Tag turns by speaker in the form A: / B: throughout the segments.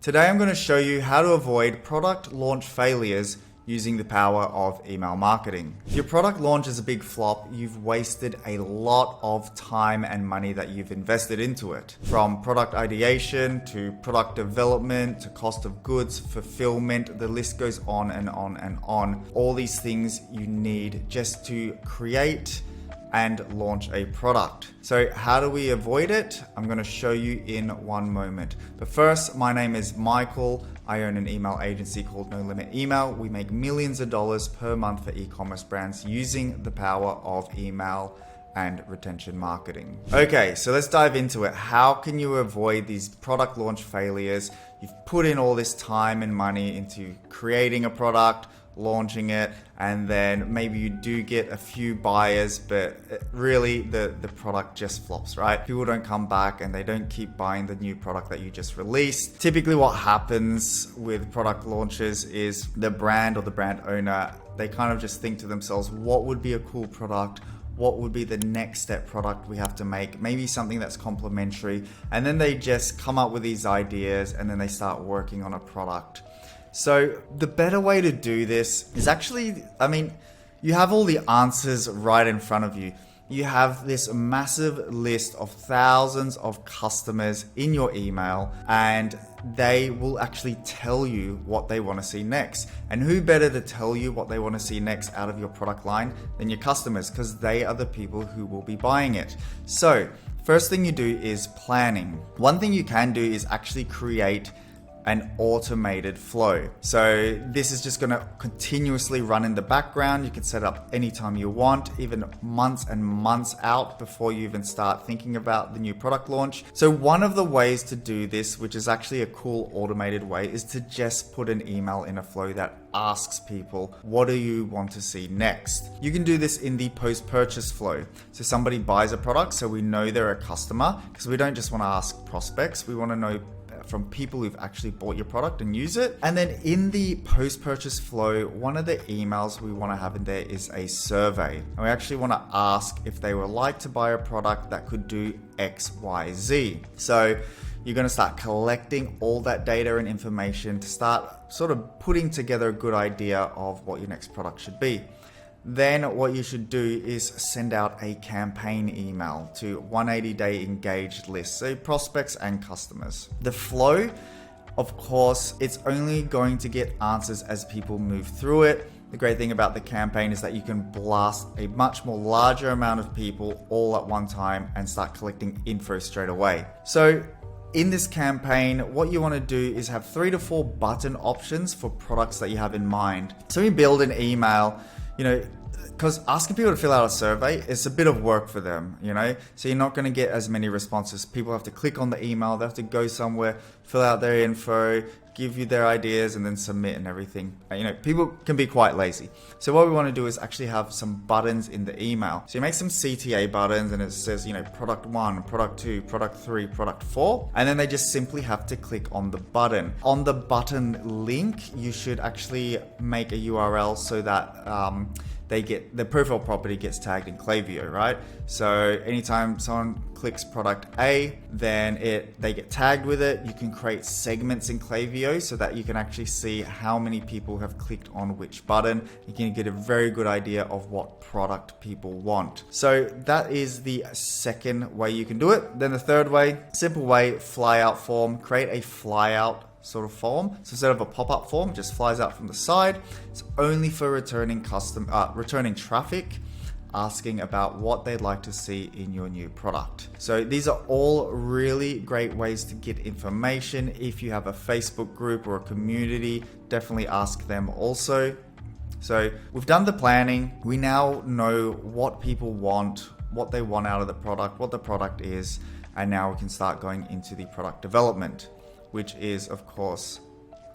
A: Today I'm going to show you how to avoid product launch failures using the power of email marketing. If your product launch is a big flop, you've wasted a lot of time and money that you've invested into it. From product ideation to product development to cost of goods, fulfillment, the list goes on and on and on. All these things you need just to create and launch a product. So how do we avoid it? I'm going to show you in one moment. But first, my name is Michael. I own an email agency called No Limit Email. We make millions of dollars per month for e-commerce brands using the power of email and retention marketing. Okay, so let's dive into it. How can you avoid these product launch failures? You've put in all this time and money into creating a product, launching it, and then maybe you do get a few buyers, but really the product just flops, right? People don't come back and they don't keep buying the new product that you just released. Typically what happens with product launches is the brand or the brand owner, they kind of just think to themselves, what would be a cool product? What would be the next step product we have to make? Maybe something that's complementary. And then they just come up with these ideas and then they start working on a product. So the better way to do this is actually, you have all the answers right in front of you. You have this massive list of thousands of customers in your email, and they will actually tell you what they want to see next. And who better to tell you what they want to see next out of your product line than your customers, because they are the people who will be buying it. So first thing you do is planning. One thing you can do is actually create an automated flow. So this is just going to continuously run in the background. You can set up anytime you want, even months and months out before you even start thinking about the new product launch. So one of the ways to do this, which is actually a cool automated way, is to just put an email in a flow that asks people, what do you want to see next? You can do this in the post-purchase flow. So somebody buys a product, so we know they're a customer, because we don't just want to ask prospects. We want to know from people who've actually bought your product and use it. And then in the post-purchase flow, one of the emails we want to have in there is a survey. And we actually want to ask if they would like to buy a product that could do X, Y, Z. So you're going to start collecting all that data and information to start sort of putting together a good idea of what your next product should be. Then what you should do is send out a campaign email to 180-day engaged list, so prospects and customers. The flow, of course, it's only going to get answers as people move through it. The great thing about the campaign is that you can blast a much more larger amount of people all at one time and start collecting info straight away. So in this campaign, what you want to do is have 3 to 4 button options for products that you have in mind. So you build an email, because asking people to fill out a survey is a bit of work for them, so you're not going to get as many responses. People have to click on the email, they have to go somewhere, fill out their info, give you their ideas, and then submit and everything. People can be quite lazy. So what we want to do is actually have some buttons in the email. So you make some CTA buttons and it says, product 1, product 2, product 3, product 4. And then they just simply have to click on the button. On the button link, you should actually make a URL so that the profile property gets tagged in Klaviyo, right? So anytime someone clicks product A, then they get tagged with it. You can create segments in Klaviyo so that you can actually see how many people have clicked on which button. You can get a very good idea of what product people want. So that is the second way you can do it. Then the third way, simple way, flyout form. Create a flyout sort of form. So instead of a pop-up form, it just flies out from the side. It's only for returning traffic, asking about what they'd like to see in your new product. So these are all really great ways to get information. If you have a Facebook group or a community, definitely ask them also. So we've done the planning. We now know what people want, what they want out of the product, what the product is, and now we can start going into the product development, which is, of course,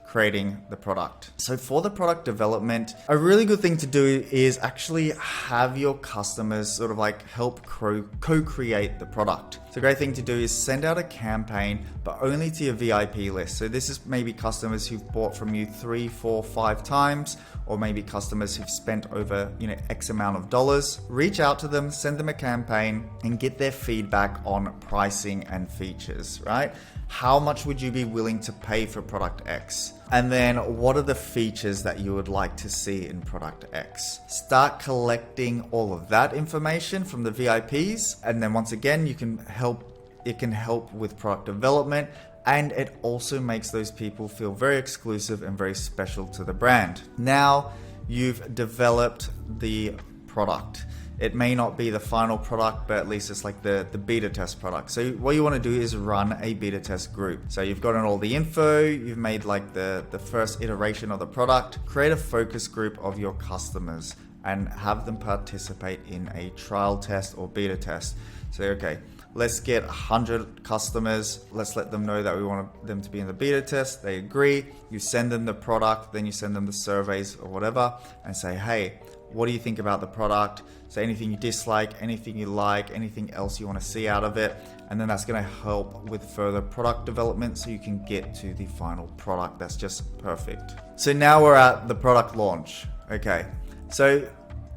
A: creating the product. So for the product development, a really good thing to do is actually have your customers sort of like help co-create the product. So a great thing to do is send out a campaign, but only to your VIP list. So this is maybe customers who've bought from you 3, 4, 5 times, or maybe customers who've spent over, X amount of dollars. Reach out to them, send them a campaign, and get their feedback on pricing and features, right? How much would you be willing to pay for product X? And then what are the features that you would like to see in product X? Start collecting all of that information from the VIPs. And then once again, it can help with product development, and it also makes those people feel very exclusive and very special to the brand. Now you've developed the product. It may not be the final product, but at least it's like the beta test product. So what you want to do is run a beta test group. So you've gotten all the info, you've made like the first iteration of the product. Create a focus group of your customers and have them participate in a trial test or beta test. So, okay, let's get 100 customers. Let's let them know that we want them to be in the beta test. They agree. You send them the product, then you send them the surveys or whatever and say, hey, what do you think about the product? Say anything you dislike, anything you like, anything else you want to see out of it. And then that's going to help with further product development so you can get to the final product that's just perfect. So now we're at the product launch. Okay, so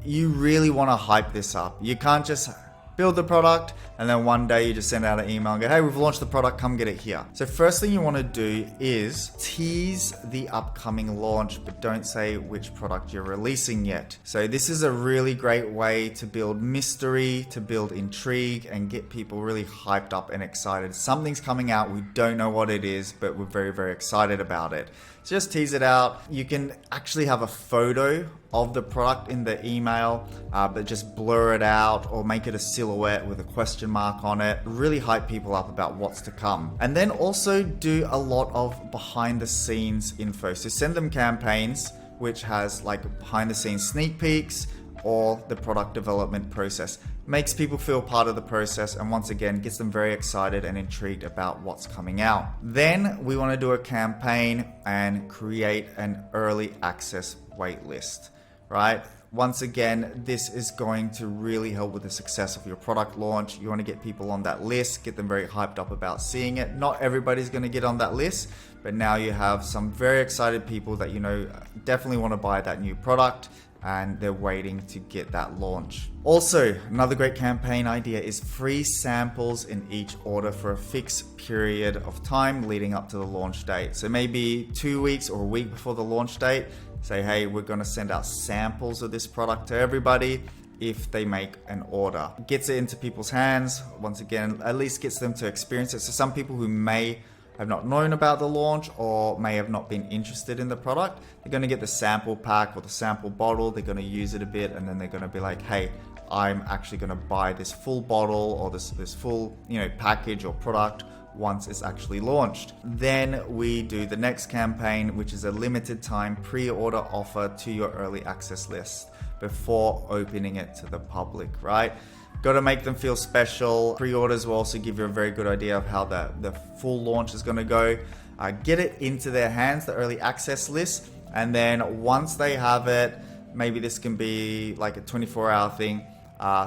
A: you really want to hype this up. You can't just build the product and then one day you just send out an email and go, hey, we've launched the product, come get it here. So first thing you want to do is tease the upcoming launch, but don't say which product you're releasing yet. So this is a really great way to build mystery, to build intrigue, and get people really hyped up and excited. Something's coming out, we don't know what it is, but we're very, very excited about it. So just tease it out. You can actually have a photo of the product in the email, but just blur it out or make it a silhouette with a question mark on it. Really hype people up about what's to come. And then also do a lot of behind the scenes info. So send them campaigns which has like behind the scenes sneak peeks or the product development process. Makes people feel part of the process, and once again gets them very excited and intrigued about what's coming out. Then we want to do a campaign and create an early access waitlist, right? Once again, this is going to really help with the success of your product launch. You want to get people on that list, get them very hyped up about seeing it. Not everybody's going to get on that list, but now you have some very excited people that definitely want to buy that new product, and they're waiting to get that launch. Also, another great campaign idea is free samples in each order for a fixed period of time leading up to the launch date. So maybe 2 weeks or a week before the launch date, say, hey, we're gonna send out samples of this product to everybody if they make an order. Gets it into people's hands, once again, at least gets them to experience it. So some people who may have not known about the launch or may have not been interested in the product, they're going to get the sample pack or the sample bottle, they're going to use it a bit, and then they're going to be like, hey, I'm actually going to buy this full bottle or this full package or product once it's actually launched. Then we do the next campaign, which is a limited time pre-order offer to your early access list before opening it to the public, right? Got to make them feel special. Pre-orders will also give you a very good idea of how the full launch is going to go. Get it into their hands, the early access list, and then once they have it, maybe this can be like a 24-hour thing.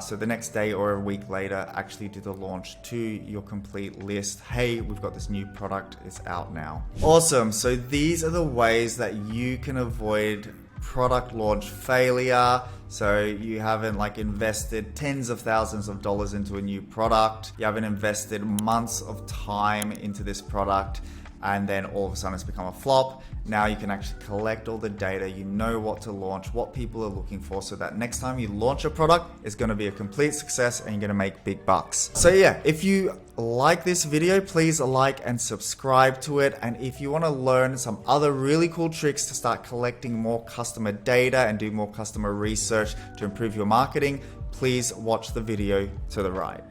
A: So the next day or a week later, actually do the launch to your complete list. Hey, we've got this new product, it's out now. Awesome. So these are the ways that you can avoid product launch failure. So you haven't invested tens of thousands of dollars into a new product. You haven't invested months of time into this product, and then all of a sudden it's become a flop. Now you can actually collect all the data. You know what to launch, what people are looking for, so that next time you launch a product, it's going to be a complete success and you're going to make big bucks. So yeah, if you like this video, please like and subscribe to it. And if you want to learn some other really cool tricks to start collecting more customer data and do more customer research to improve your marketing, please watch the video to the right.